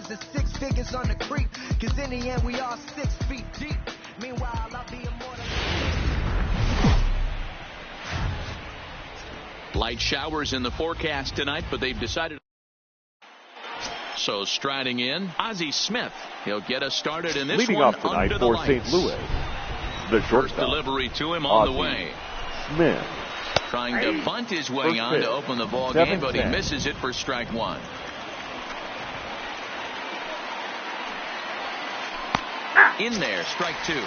dollars and 6 figures on the creep. Cause in the end we all 6 feet deep. Meanwhile, I'll be immortal. Light showers in the forecast tonight, but they've decided. So striding in, Ozzie Smith. He'll get us started in this Leading one off tonight under the for lights. St. Louis, the First shortstop, delivery to him on Ozzie the way. Smith. Trying to bunt his way on to open the ball game, but he misses it for strike one. In there, strike two.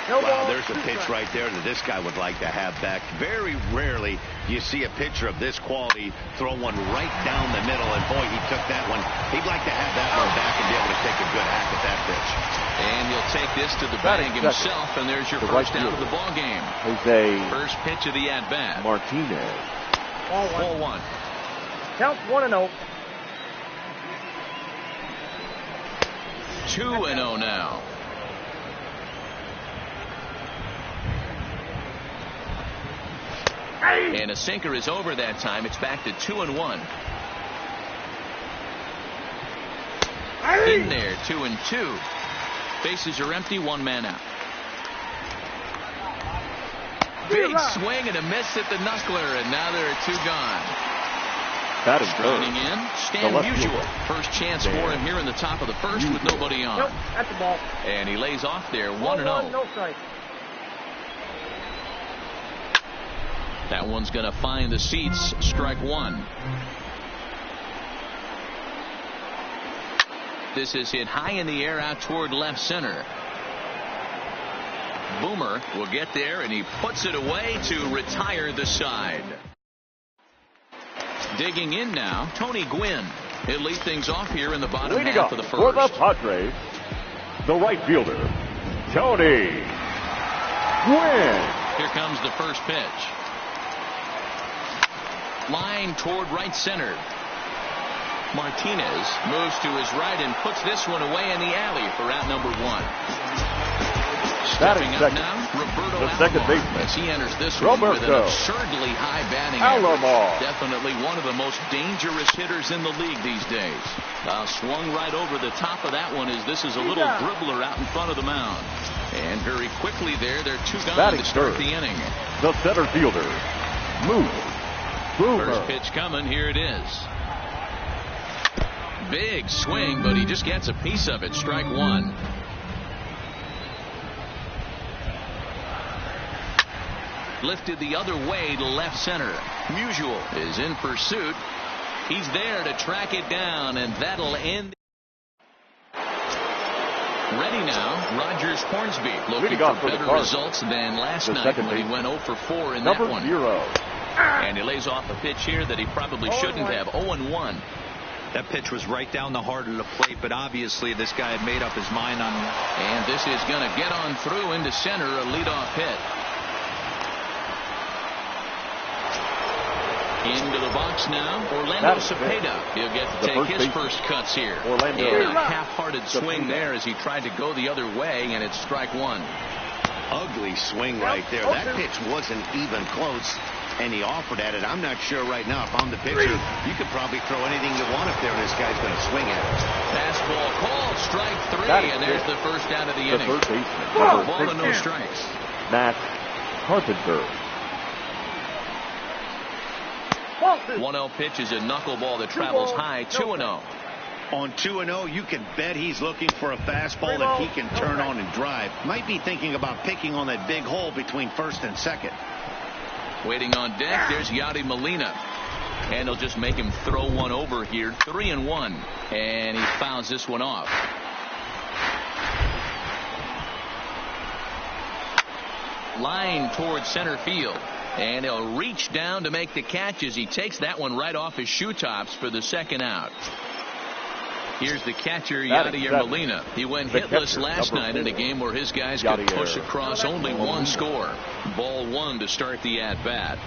Wow, there's a pitch right there that this guy would like to have back. Very rarely do you see a pitcher of this quality throw one right down the middle, and boy, he took that one. He'd like to have that one back and be able to take a good hack at that pitch. And he'll take this to the bag himself, and there's your first out of the ball game. First pitch of the at-bat. Martinez. Ball one. Count 1-0. 2-0 now. And a sinker is over that time. It's back to 2-1. In there, 2-2. Bases are empty, one man out. Big swing and a miss at the knuckler, and now there are two gone. That is Running in, Stan Musial. First chance for him here in the top of the first with nobody on. Nope, that's the ball. And he lays off there, 1-0. No strike. That one's going to find the seats. Strike one. This is hit high in the air out toward left center. Boomer will get there, and he puts it away to retire the side. Digging in now, Tony Gwynn. He'll lead things off here in the bottom half of the first. For the Padres, the right fielder, Tony Gwynn. Here comes the first pitch. Line toward right center. Martinez moves to his right and puts this one away in the alley for out number one. Stepping up now, Roberto Alomar, as he enters this one with an absurdly high batting average. Definitely one of the most dangerous hitters in the league these days. Swung right over the top of that one as this is a little dribbler out in front of the mound. And very quickly there, they're two gone to start the inning. The center fielder, Moose Boomer. First pitch coming, here it is. Big swing, but he just gets a piece of it. Strike one. Lifted the other way to left center. Musial is in pursuit. He's there to track it down, and that'll end. Ready now, Rogers Hornsby looking for better results than last night when he went 0 for 4 in that one. And he lays off a pitch here that he probably shouldn't have. 0-1. That pitch was right down the heart of the plate, but obviously this guy had made up his mind on it. And this is going to get on through into center, a leadoff hit. Into the box now, Orlando Cepeda. He'll get to take his first cuts here. And a half-hearted swing there as he tried to go the other way, and it's strike one. Ugly swing right there. That pitch wasn't even close, and he offered at it. I'm not sure right now if I'm the pitcher, you could probably throw anything you want up there, and this guy's going to swing at it. Fastball called, strike three, and there's the first out of the inning. Ball and no strikes. Matt Carpenter. 1-0 pitch is a knuckleball that travels high. 2-0. On 2-0, you can bet he's looking for a fastball that he can turn on and drive. Might be thinking about picking on that big hole between first and second. Waiting on deck, there's Yadi Molina. And he'll just make him throw one over here. 3-1. And he fouls this one off. Line towards center field. And he'll reach down to make the catch as he takes that one right off his shoe tops for the second out. Here's the catcher, Yadier Molina. He went hitless last night in a game where his guys could push across only one score. Ball one to start the at-bat.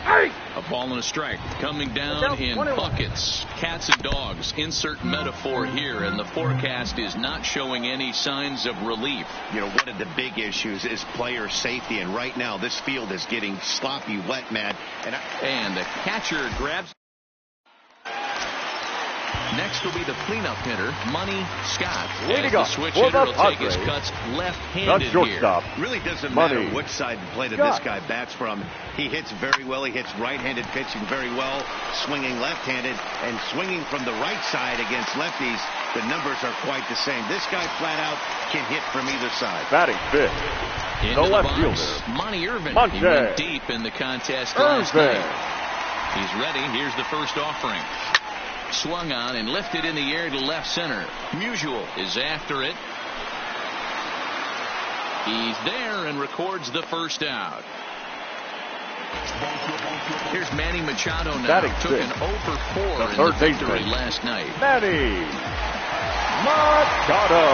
A ball and a strike coming down in buckets. Cats and dogs. Insert metaphor here, and the forecast is not showing any signs of relief. You know, one of the big issues is player safety, and right now this field is getting sloppy, wet, man. And the catcher grabs. Next will be the cleanup hitter, Money Scott. Leading As the off switch for hitter the will take his Padres, cuts left-handed the here. shortstop. Really doesn't Money matter which side of the plate this guy bats from. He hits very well. He hits right-handed pitching very well, swinging left-handed and swinging from the right side against lefties. The numbers are quite the same. This guy flat out can hit from either side. Batting fifth, Into the left box, fielder, Monty Irvin. Monte. He went deep in the contest last night. He's ready. Here's the first offering. Swung on and lifted in the air to left center. Musial is after it. He's there and records the first out. Here's Manny Machado now. Batting Took an sixth, 0 for 4 the in third the victory baseman, last night. Manny Machado.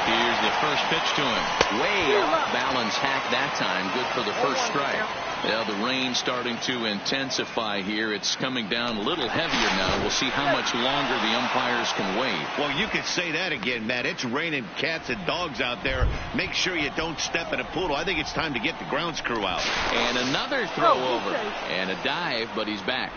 Here's the first pitch to him. Way off balance hack that time. Good for the first strike. Yeah, the rain starting to intensify here. It's coming down a little heavier now. We'll see how much longer the umpires can wait. Well, you could say that again, Matt. It's raining cats and dogs out there. Make sure you don't step in a poodle. I think it's time to get the grounds crew out. And another throw over. And a dive, but he's back.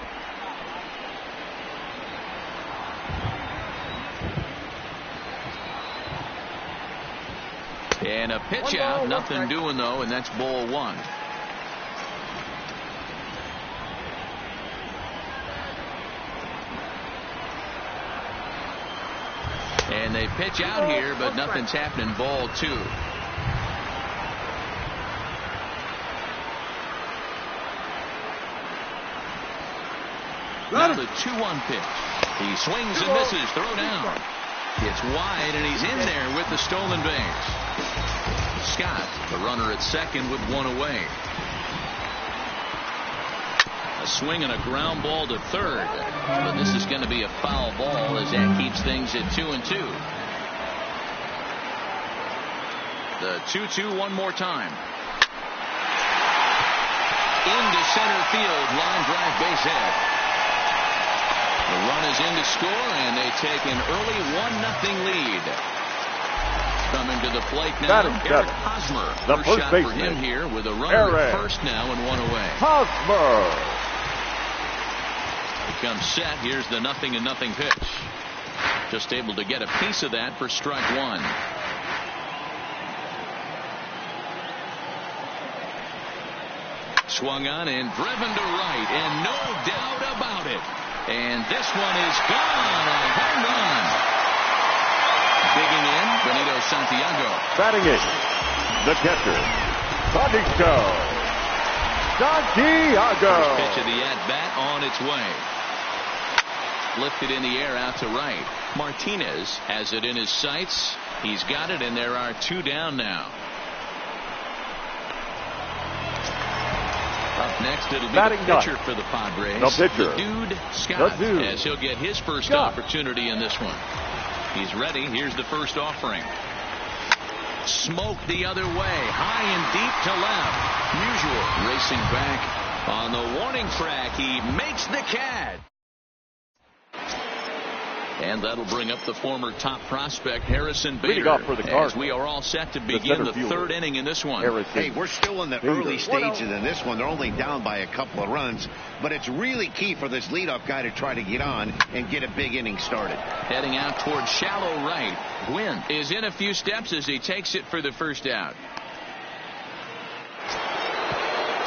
And a pitch out. Nothing doing, though, and that's ball one. And they pitch out here, but nothing's happening. Ball two. Now the 2-1 pitch. He swings and misses. Throw down. It's wide, and he's in there with the stolen base. Scott, the runner at second with one away. A swing and a ground ball to third. But this is going to be a foul ball as that keeps things at 2-2. The 2-2 one more time. Into center field. Line drive base hit. The run is in to score, and they take an early 1-0 lead. Coming to the plate now, Eric Hosmer. The first shot for baseman, him here with a runner at first now and one away. Hosmer. He comes set. Here's the 0-0 pitch. Just able to get a piece of that for strike one. Swung on and driven to right, and no doubt about it. And this one is gone. A home run. Digging in, Benito Santiago. Batting it, the catcher, Benito Santiago. First pitch of the at-bat on its way. Lifted in the air out to right. Martinez has it in his sights. He's got it, and there are two down now. Up next, it'll be the pitcher for the Padres. The pitcher, the dude, Scott, as he'll get his first opportunity in this one. He's ready. Here's the first offering. Smoke the other way. High and deep to left. Musial racing back on the warning track. He makes the catch. And that'll bring up the former top prospect, Harrison Bader, for the as we are all set to begin the third inning in this one. Hey, we're still in the early stages in this one. They're only down by a couple of runs, but it's really key for this leadoff guy to try to get on and get a big inning started. Heading out towards shallow right. Gwynn is in a few steps as he takes it for the first out.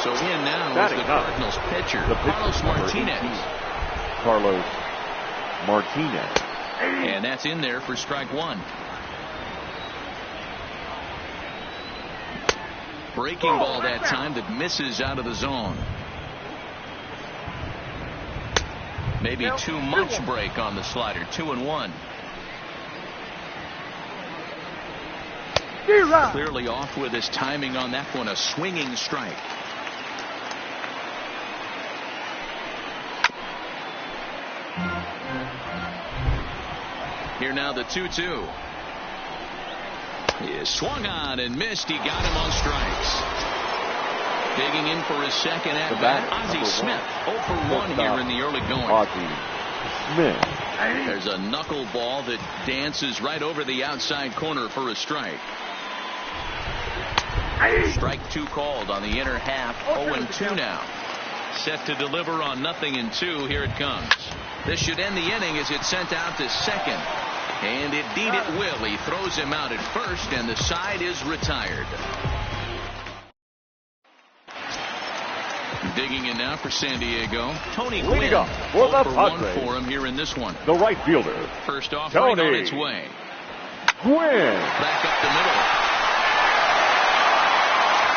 So in now is the Cardinals pitcher, Carlos Martinez. Carlos Martinez. And that's in there for strike one. Breaking ball that time that misses out of the zone. Maybe too much break on the slider. 2-1. Clearly off with his timing on that one. A swinging strike. Here now the 2-2. He is swung on and missed. He got him on strikes. Digging in for his second at bat. Ozzie Smith 0 for 1 here in the early going. Ozzie Smith. There's a knuckleball that dances right over the outside corner for a strike. Strike two called on the inner half. 0-2 now. Set to deliver on 0-2. Here it comes. This should end the inning as it's sent out to second. And indeed it will. He throws him out at first, and the side is retired. Digging in now for San Diego, Tony Gwynn. Leading up for the Padres for him here in this one. The right fielder. First off, Tony right on its way. Gwynn. Back up the middle.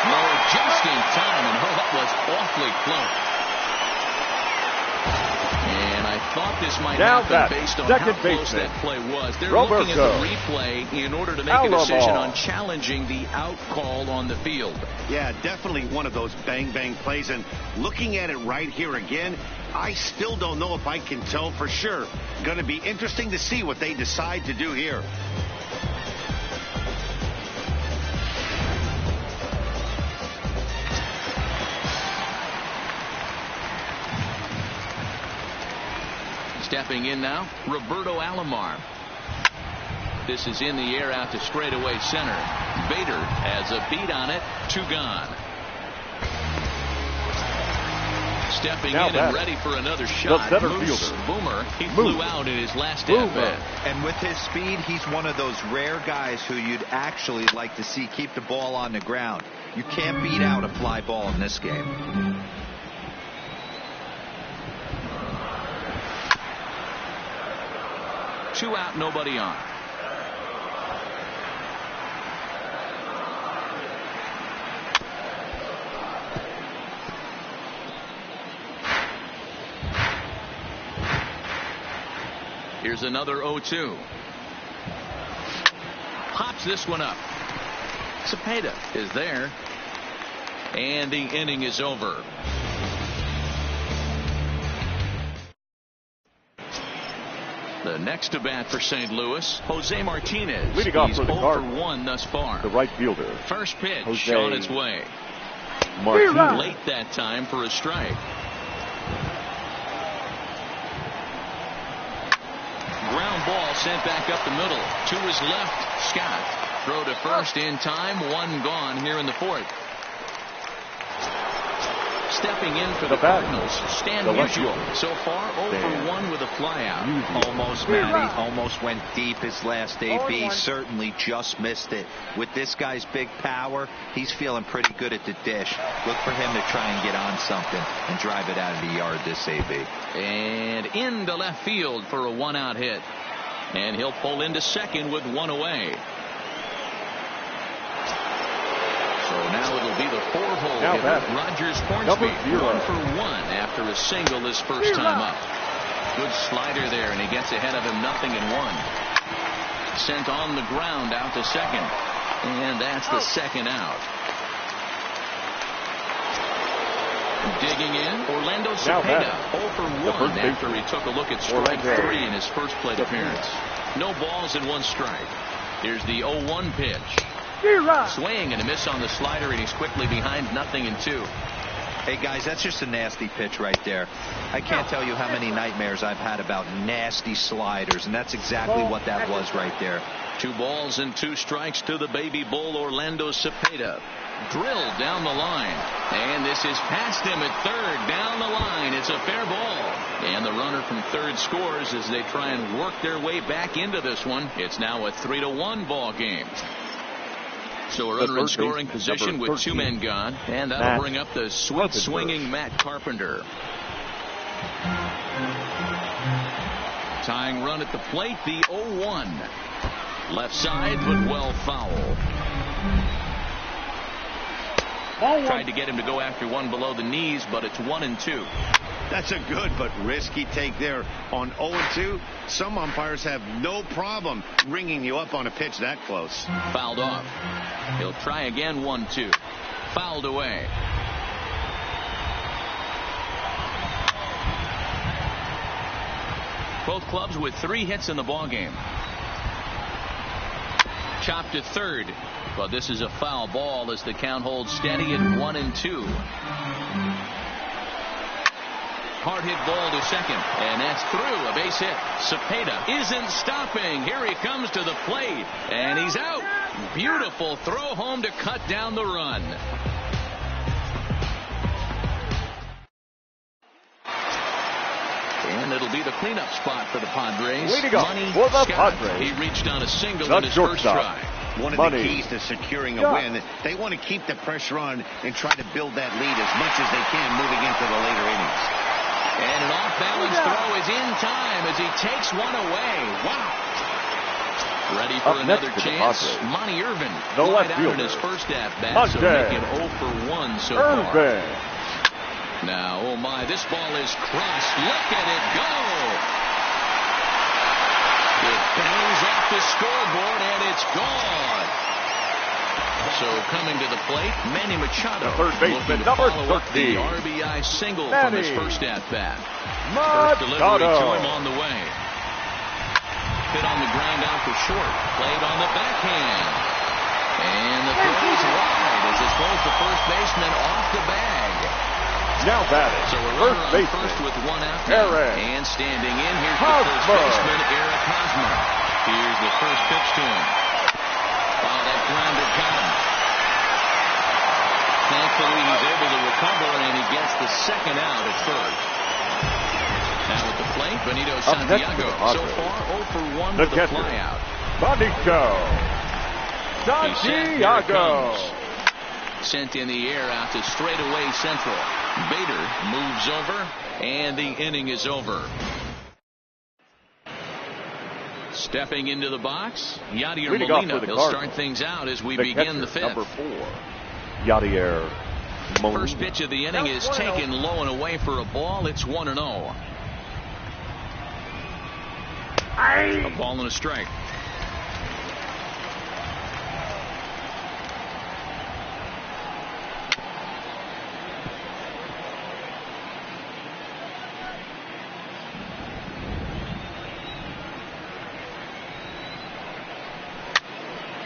No, just in time, and that was awfully close. And I thought this might happen based on how close that play was. They're looking at the replay in order to make a decision on challenging the out call on the field. Yeah, definitely one of those bang-bang plays. And looking at it right here again, I still don't know if I can tell for sure. Going to be interesting to see what they decide to do here. Stepping in now, Roberto Alomar. This is in the air out to straightaway center. Bader has a beat on it. 2 gone. Stepping in and ready for another shot. The center fielder. Boomer. He flew out in his last at-bat. And with his speed, he's one of those rare guys who you'd actually like to see keep the ball on the ground. You can't beat out a fly ball in this game. Two out, nobody on. Here's another 0-2. Pops this one up. Cepeda is there. And the inning is over. The next to bat for St. Louis, Jose Martinez. Leading off He's for the 0 for 1 thus far. The right fielder. First pitch Jose on its way. Martinez. Late that time for a strike. Ground ball sent back up the middle. To his left, Scott. Throw to first in time. 1 gone here in the 4th. Stepping in for the Cardinals, Stan Musial. So far, 0 for 1 with a flyout. Almost, Matty. Almost went deep his last AB. Certainly just missed it. With this guy's big power, he's feeling pretty good at the dish. Look for him to try and get on something and drive it out of the yard this AB. And into left field for a 1-out hit. And he'll pull into second with 1 away. So now it'll be the 4-hole hitter, Rogers Hornsby, 1 for 1 after a single his first time up. Good slider there, and he gets ahead of him, 0-1. Sent on the ground out to second, and that's the 2nd out. Digging in, Orlando Cepeda, 0 for 1 after he took a look at strike 3 in his first plate appearance. No balls and 1 strike. Here's the 0-1 pitch. Swing and a miss on the slider, and he's quickly behind 0-2. Hey, guys, that's just a nasty pitch right there. I can't tell you how many nightmares I've had about nasty sliders, and that's exactly what that was right there. 2 balls and 2 strikes to the baby bull, Orlando Cepeda. Drilled down the line, and this is past him at third. Down the line, it's a fair ball. And the runner from third scores as they try and work their way back into this one. It's now a 3-1 ball game. So a runner in scoring position with 2 men gone, and that'll bring up the sweet swinging Matt Carpenter. Tying run at the plate, the 0-1. Left side, but well foul. Tried to get him to go after one below the knees, but it's 1-2. That's a good but risky take there on 0-2. Some umpires have no problem ringing you up on a pitch that close. Fouled off. He'll try again. 1-2. Fouled away. Both clubs with 3 hits in the ballgame. Chopped to third, but this is a foul ball as the count holds steady at 1-2. Hard hit ball to second, and that's through. A base hit. Cepeda isn't stopping. Here he comes to the plate, and he's out. Beautiful throw home to cut down the run. And and it'll be the cleanup spot for the Padres. Leading off Money for the Scott. Padres. He reached on a single The in his first shortstop. try. One of the keys to securing a win, they want to keep the pressure on and try to build that lead as much as they can moving into the later innings. And an off-balance throw is in time as he takes one away. Wow. Ready for another chance. Monty Irvin flied out in his first at-bat, so making 0 for 1 so far. Now, oh my, this ball is crossed. Look at it go. It bangs off the scoreboard, and it's gone. So coming to the plate, Manny Machado. The third baseman, number 13. The RBI single from his first at-bat. First delivery to him on the way. Hit on the ground out for short. Played on the backhand. And the throw is wide as it pulls the first baseman off the bag. Now batting. So a runner on first with one out now. And standing in, here's the first baseman, Eric Hosmer. Here's the first pitch to him. Oh, that grounder got him. Thankfully, he's able to recover, and he gets the second out at first. Now at the plate, Benito Santiago. So far, 0 for 1 with a flyout. Benito Santiago. Sent in the air out to straightaway central. Bader moves over, and the inning is over. Stepping into the box, Yadier Molina. He'll start things out as we begin the fifth. Number 4, Yadier Molina. First pitch of the inning is taken low and away for a ball. It's 1-0. A ball and a strike.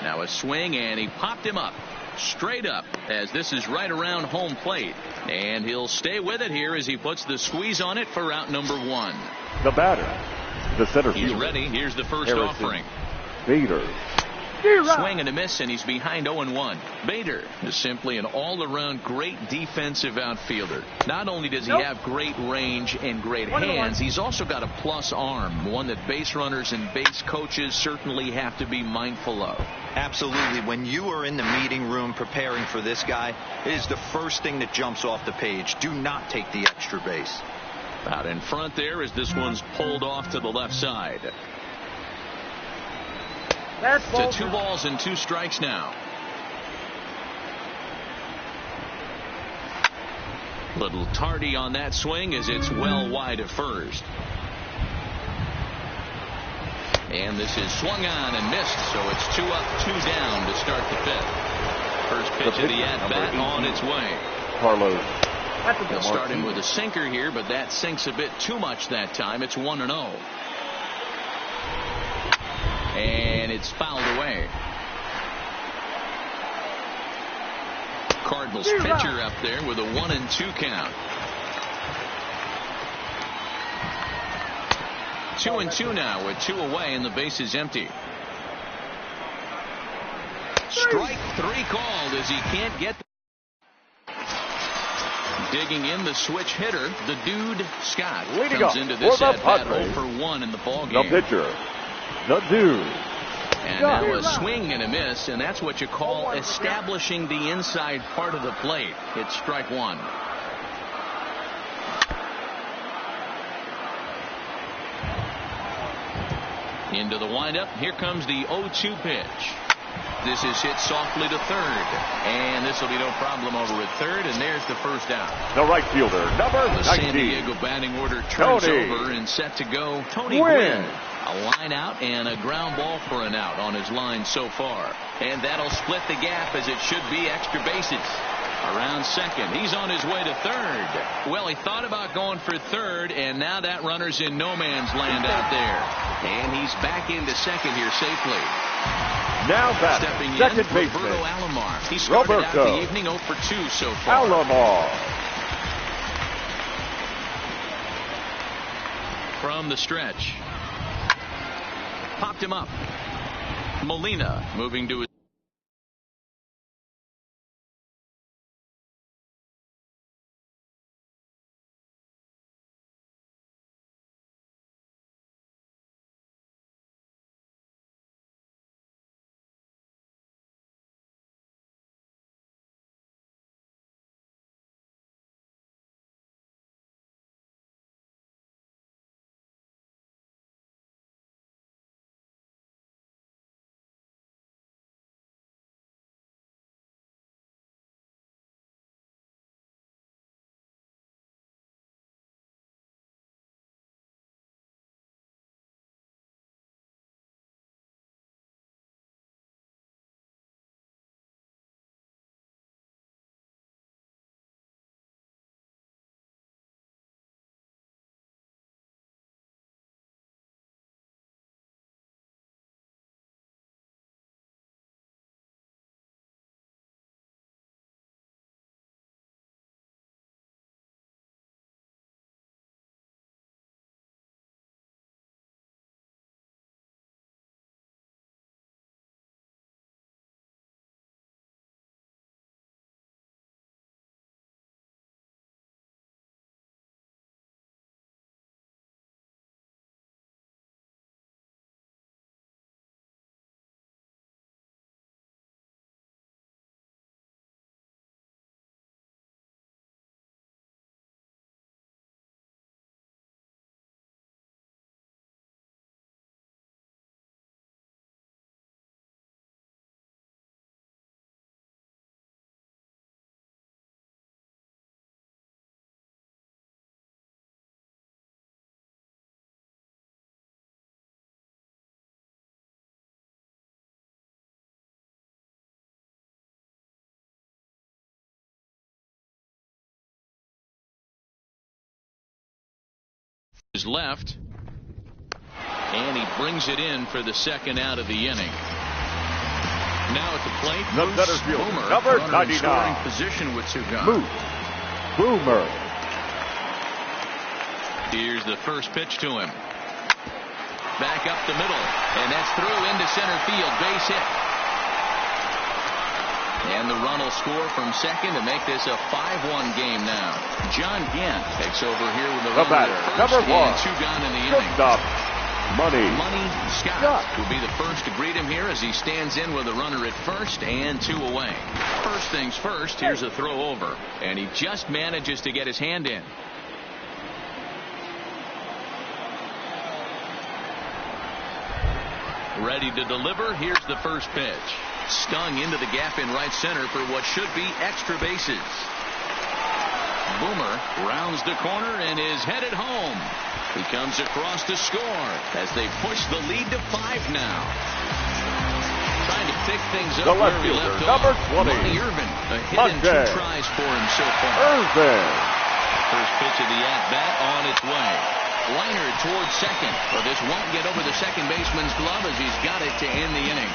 Now a swing, and he popped him up. Straight up, as this is right around home plate. And he'll stay with it here as he puts the squeeze on it for out number 1. The batter, the center fielder. He's ready. Here's the first offering. Bader. Swing and a miss, and he's behind 0-1. Bader is simply an all-around great defensive outfielder. Not only does he have great range and great hands, he's also got a plus arm, one that base runners and base coaches certainly have to be mindful of. Absolutely. When you are in the meeting room preparing for this guy, it is the first thing that jumps off the page. Do not take the extra base. Out in front there as this one's pulled off to the left side. To 2 balls and 2 strikes now. Little tardy on that swing as it's well wide at first. And this is swung on and missed, so it's 2 up, 2 down to start the fifth. First pitch of the at-bat on its way. Carlos. He'll start in with a sinker here, but that sinks a bit too much that time. It's 1-0. And it's fouled away. Cardinals pitcher up there with a 1-2 count. 2-2 now with 2 away and the base is empty. Strike 3 called as he can't get. Digging in the switch hitter, the dude Scott Leading comes up into this for the at-bat Padres. 0 for 1 in the ball The game. pitcher, the dude. And now a swing and a miss, and that's what you call establishing the inside part of the plate. It's strike 1. Into the windup. Here comes the 0-2 pitch. This is hit softly to third. And this will be no problem over at third. And there's the first out. The right fielder, number 19. The San Diego batting order turns over and set to go. Tony Gwynn. A line out and a ground ball for an out on his line so far. And that'll split the gap as it should be extra bases. Around second. He's on his way to third. Well, he thought about going for third, and now that runner's in no man's land out there. And he's back into second here safely. Now batting, stepping second in, baseman, Roberto Alomar. He started out the evening 0 for 2 so far. Alomar. From the stretch. Popped him up. Molina moving to his His left. And he brings it in for the second out of the inning. Now at the plate, The Moose center fielder, Boomer, number runner in 99. scoring position with 2 gone. Moose Boomer. Here's the first pitch to him. Back up the middle, and that's through into center field. Base hit. And the run will score from second to make this a 5-1 game now. John Gant takes over here with the The runner batter, at number first 1. and 2 gone in the inning. Shortstop, Money Scott will be the first to greet him here as he stands in with a runner at first and 2 away. First things first, here's a throw over, and he just manages to get his hand in. Ready to deliver. Here's the first pitch. Stung into the gap in right center for what should be extra bases. Boomer rounds the corner and is headed home. He comes across to score as they push the lead to 5 now. Trying to pick things up where we left number off. 20. Monty Irvin, a hit and 2 tries for him so far. Irvin. First pitch of the at-bat on its way. Liner towards second, but this won't get over the second baseman's glove as he's got it to end the inning.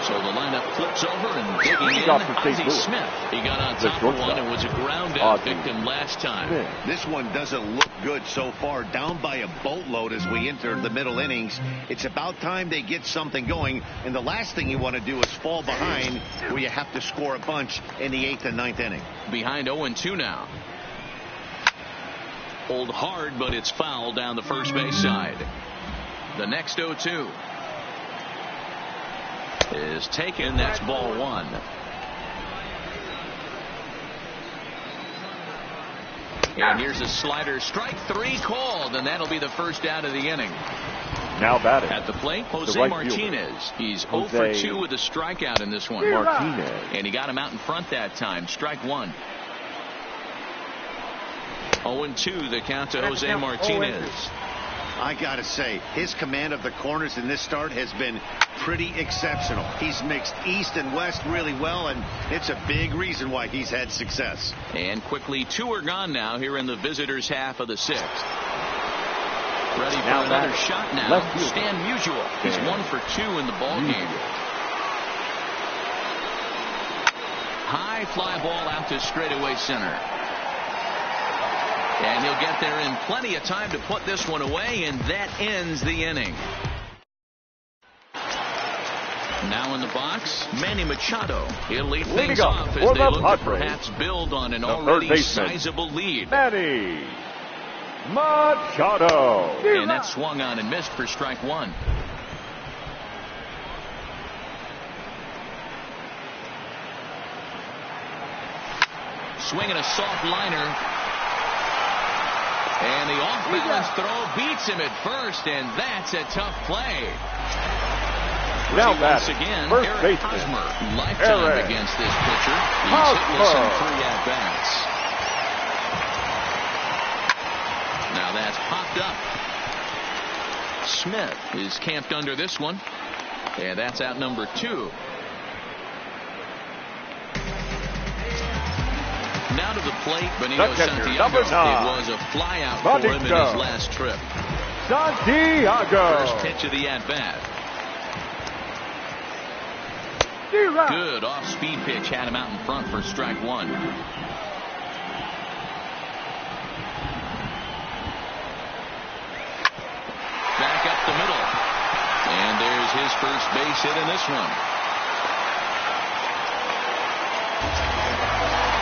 So the lineup flips over and digging in, Ozzie Smith. He got on top of one and was a ground-out victim last time. This one doesn't look good so far. Down by a boatload as we enter the middle innings. It's about time they get something going. And the last thing you want to do is fall behind where you have to score a bunch in the 8th and 9th inning. Behind 0-2 now. Pulled hard, but it's foul down the first base side. The next 0-2 is taken. That's ball 1. And here's a slider. Strike 3 called, and that'll be the first out of the inning. Now batting at the plate, Jose Martinez. He's 0 for 2 with a strikeout in this one. Martinez. And he got him out in front that time. Strike 1. 0-2 the count to Jose Martinez. I got to say, his command of the corners in this start has been pretty exceptional. He's mixed east and west really well, and it's a big reason why he's had success. And quickly, 2 are gone now here in the visitors' half of the 6th. Ready for another shot now. Stan Musial. He's 1 for 2 in the ball game. High fly ball out to straightaway center. And he'll get there in plenty of time to put this one away, and that ends the inning. Now in the box, Manny Machado. He'll lead things off as they look to perhaps build on an already sizable lead. Manny Machado. And that swung on and missed for strike 1. Swinging a soft liner. And the off-balance throw beats him at first, and that's a tough play. Now once again, first Eric baseman. Hosmer, lifetime against this pitcher. He's hitless in 3 at-bats. Now that's popped up. Smith is camped under this one, and that's out number 2. Now to the plate, Benito Santiago. It was a flyout for him in his last trip. Santiago. First pitch of the at-bat. Good off-speed pitch had him out in front for strike 1. Back up the middle. And there's his first base hit in this one.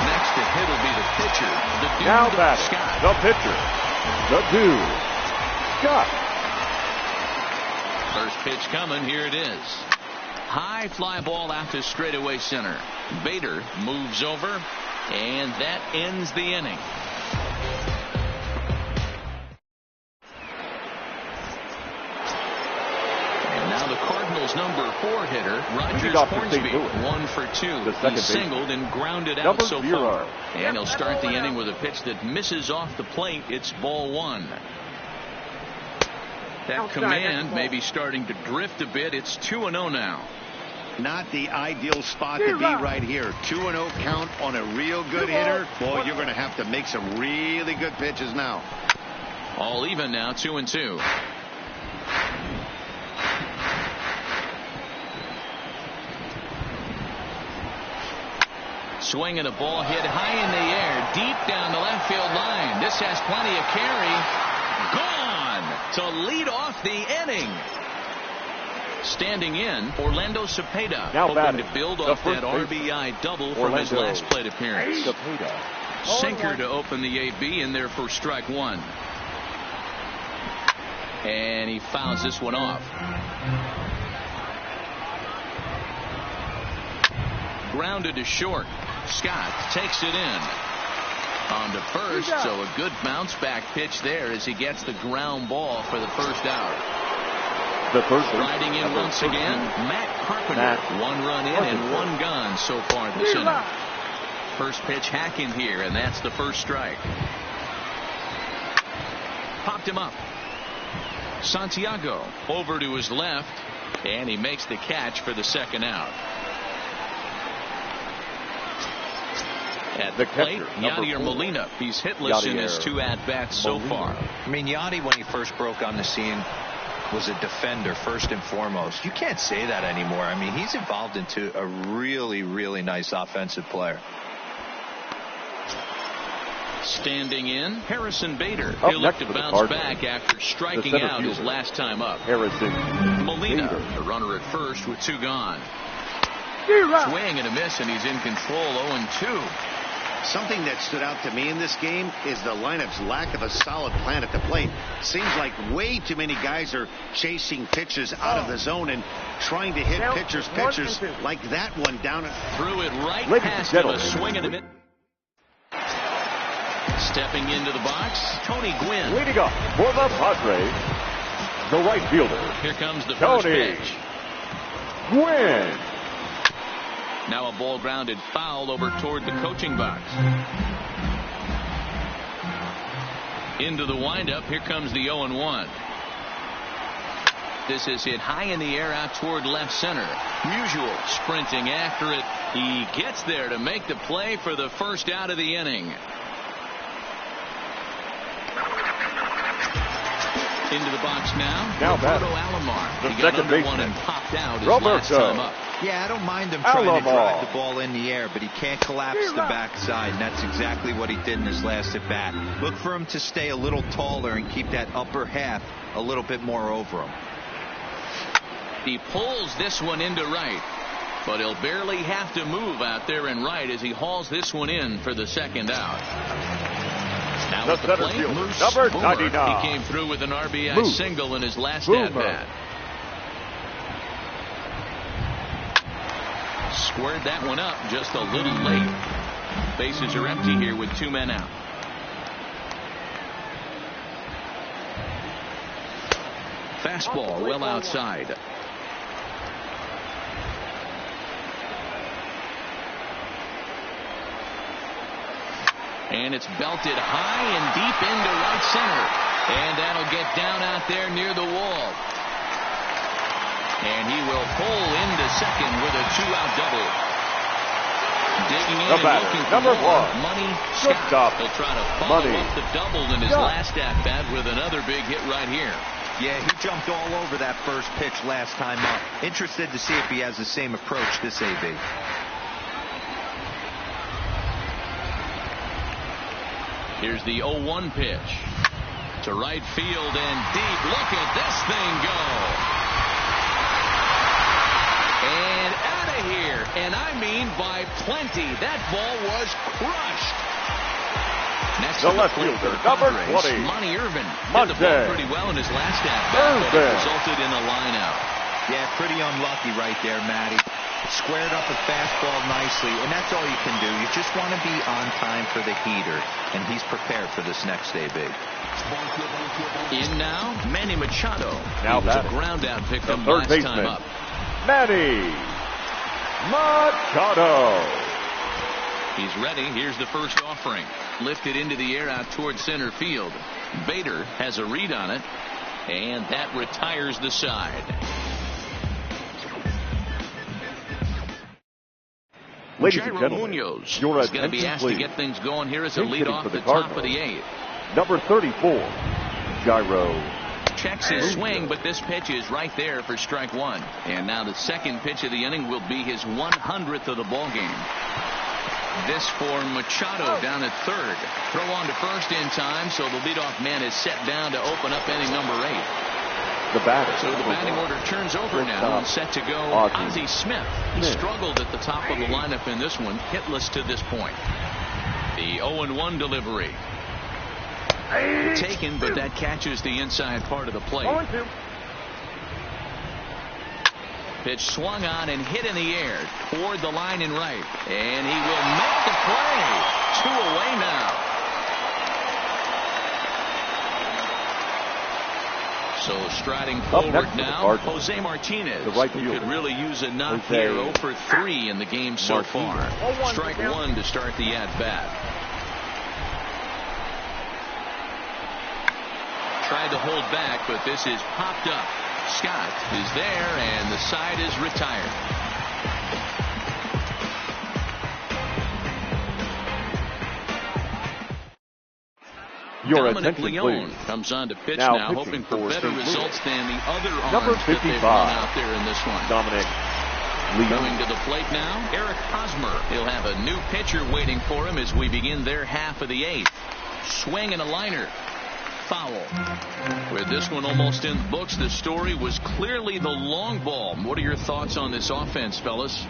Next to hit will be the pitcher, the dude, now batting, Scott. the pitcher, the dude, Scott. First pitch coming. Here it is. High fly ball out to straightaway center. Bader moves over, and that ends the inning. And now the Cardinals' number 4 hitter, Rogers Hornsby, 1 for 2. He singled and grounded out so far. And he'll start the inning with a pitch that misses off the plate. It's ball 1. That command may be starting to drift a bit. It's 2-0 now. Not the ideal spot to be right here. 2-0 count on a real good hitter. Boy, you're going to have to make some really good pitches now. All even now, 2-2. Swinging a ball hit high in the air, deep down the left field line. This has plenty of carry. Gone to lead off the inning. Standing in, Orlando Cepeda, hoping to build off that RBI double from his last plate appearance. Sinker to open the AB in there for strike one. And he fouls this one off. Grounded to short. Scott takes it in. On to first, so a good bounce back pitch there as he gets the ground ball for the first out. Riding in once again, Matt Carpenter. 1 run in and 1 gone so far this inning. First pitch hacking here, and that's the first strike. Popped him up. Santiago over to his left, and he makes the catch for the second out. At the plate, Yadier Molina. He's hitless in his 2 at-bats so far. I mean, Yadi, when he first broke on the scene, was a defender first and foremost. You can't say that anymore. I mean, he's evolved into a really, really nice offensive player. Standing in, Harrison Bader. He'll look to bounce back after striking out his last time up. Molina, the runner at first with 2 gone. Swing and a miss, and he's in control, 0-2. Something that stood out to me in this game is the lineup's lack of a solid plan at the plate. Seems like way too many guys are chasing pitches out of the zone and trying to hit pitchers like that one down. Threw it right past him, a swing and a miss. Stepping into the box, Tony Gwynn. Leading up for the Padres, the right fielder. Here comes the first pitch. Gwynn. Now a ball grounded foul over toward the coaching box. Into the windup. Here comes the 0-1. This is hit high in the air out toward left center. Musial sprinting after it. He gets there to make the play for the first out of the inning. Into the box now Roberto Alomar. He got under one and popped out his last time up. Yeah, I don't mind him trying to drive the ball in the air, but he can't collapse the backside, and that's exactly what he did in his last at bat. Look for him to stay a little taller and keep that upper half a little bit more over him. He pulls this one into right, but he'll barely have to move out there in right as he hauls this one in for the second out. Now at the plate, number 99. He came through with an RBI single in his last at-bat. Squared that one up just a little late. Bases are empty here with 2 men out. Fastball well outside. And it's belted high and deep into right center. And that'll get down out there near the wall. And he will pull into second with a 2-out double. Digging in and looking for number 1, Money Scott. He'll try to follow up the double in his last at-bat with another big hit right here. Yeah, he jumped all over that first pitch last time up. Interested to see if he has the same approach this AB. Here's the 0-1 pitch. To right field and deep. Look at this thing go. And out of here. And I mean by plenty. That ball was crushed. Next the left fielder, number 20. Monty Irvin hit the ball pretty well in his last at-bat, but it resulted in a line out. Yeah, pretty unlucky right there, Matty. Squared up a fastball nicely, and that's all you can do. You just want to be on time for the heater, and he's prepared for this next AB. In now, Manny Machado. Now he was a ground out pickup last time up. Manny Machado. He's ready. Here's the first offering. Lifted into the air out towards center field. Bader has a read on it, and that retires the side. Ladies and Jairo gentlemen, Munoz your is going to be attention, asked to please. get things going here as a He's lead hitting off for the the top of Cardinals. the 8th. Number 34, Jairo. Checks his swing, but this pitch is right there for strike one. And now the second pitch of the inning will be his 100th of the ball game. This for Machado down at third. Throw on to first in time, so the leadoff man is set down to open up inning number 8. The batter. So the batting order turns over now and set to go Ozzie Smith. He struggled at the top of the lineup in this one, hitless to this point. The 0-1 delivery. Taken, but that catches the inside part of the plate. 0-2. Pitch swung on and hit in the air toward the line and right. And he will make the play. 2 away now. So striding forward now, Jose Martinez, the right who fielder. could really use a knock here. 0 for 3 in the game so far. Strike one to start the at-bat. Tried to hold back, but this is popped up. Scott is there, and the side is retired. Your Dominic attention, Leone please. comes on to pitch Now now hoping for better St. Louis. results than the other Number arms that they've 55, run out there in this one. Dominic Going Leone. to the plate now, Eric Hosmer. He'll have a new pitcher waiting for him as we begin their half of the 8th. Swing and a liner. Foul. With this one almost in the books, the story was clearly the long ball. What are your thoughts on this offense, fellas?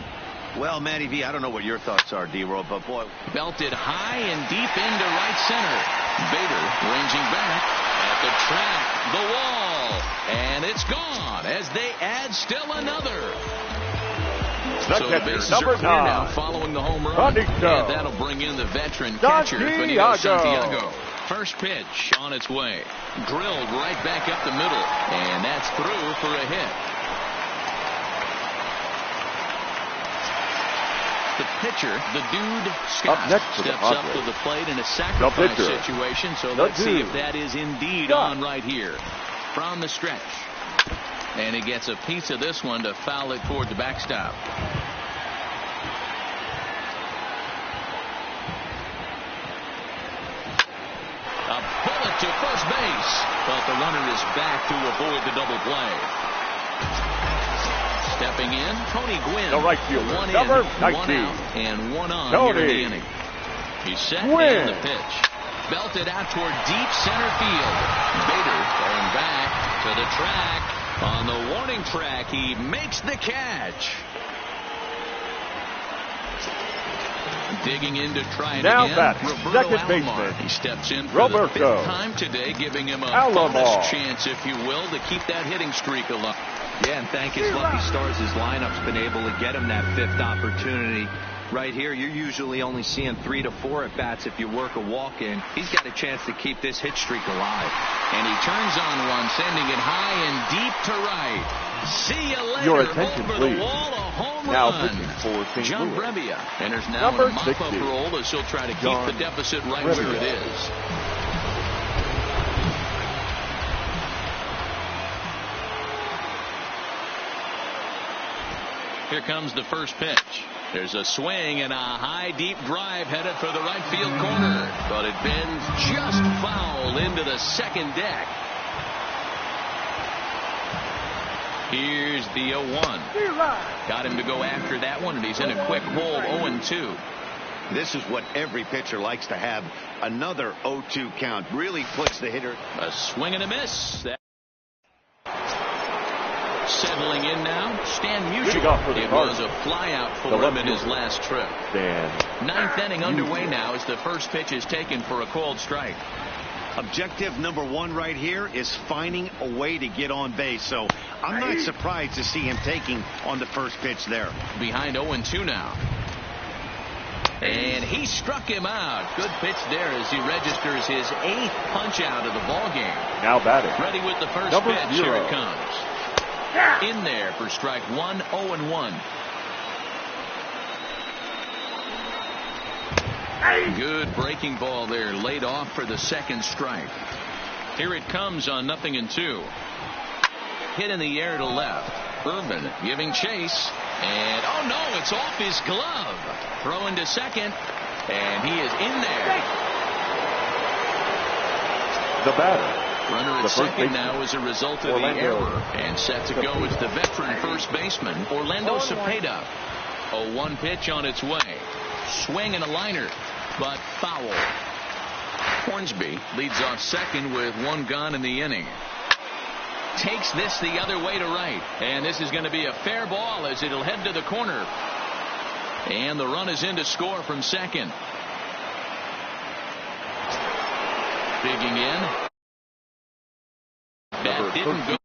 Well, Matty V, I don't know what your thoughts are, D-Roll, but boy. Belted high and deep into right center. Bader ranging back at the track, the wall, and it's gone as they add still another. So the bases are clear now following the home run. And that'll bring in the veteran catcher, Santiago. First pitch on its way. Drilled right back up the middle. And that's through for a hit. The pitcher, the dude, Scott, steps up to the plate in a sacrifice situation. So let's see if that is indeed on right here. From the stretch. And he gets a piece of this one to foul it toward the backstop. A bullet to first base. But the runner is back to avoid the double play. Stepping in, Tony Gwynn. The right fielder. One in, Number 1 19. out, and 1 on Tony here in the inning. He's set Gwynn. and the pitch. Belted out toward deep center field. Bader going back to the track. On the warning track, he makes the catch. Digging in to try it now again. batting, Roberto second baseman. Alomar. He steps in for Roberto the 5th time today, giving him a Alomar. bonus chance, if you will, to keep that hitting streak alive. Yeah, and thank his lucky stars, his lineup's been able to get him that 5th opportunity. Right here, you're usually only seeing 3 to 4 at bats if you work a walk in. He's got a chance to keep this hit streak alive. And he turns on one, sending it high and deep to right. See you later. Your attention, over please. the wall, a home Now run. pitching for St. John Louis. Brebbia enters now Number in a mop-up 60, role as he'll try to keep John the deficit right Brebbia. where it is. Here comes the first pitch. There's a swing and a high deep drive headed for the right field corner, but it bends just foul into the second deck. Here's the 0-1. Got him to go after that one, and he's in a quick hole, 0-2. This is what every pitcher likes to have. Another 0-2 count really puts the hitter. A swing and a miss. Settling in now, Stan Musial. It was a flyout for him in his last trip. Ninth inning underway now as the first pitch is taken for a called strike. Objective number 1 right here is finding a way to get on base. So I'm not surprised to see him taking on the first pitch there. Behind 0-2 now. And he struck him out. Good pitch there as he registers his 8th punch out of the ball game. Now batting. Ready with the first Number pitch. 0. Here it comes. In there for strike 1, 0-1. Good breaking ball there, laid off for the second strike. Here it comes on 0-2. Hit in the air to left. Urban giving chase. And, oh, no, it's off his glove. Throwing to second, and he is in there. The batter. Runner at second now as a result of the error. And set to go is the veteran first baseman, Orlando Cepeda. 0-1 pitch on its way. Swing and a liner, but foul. Hornsby leads off second with one gone in the inning. Takes this the other way to right. And this is going to be a fair ball as it'll head to the corner. And the run is in to score from second. Digging in. That didn't go.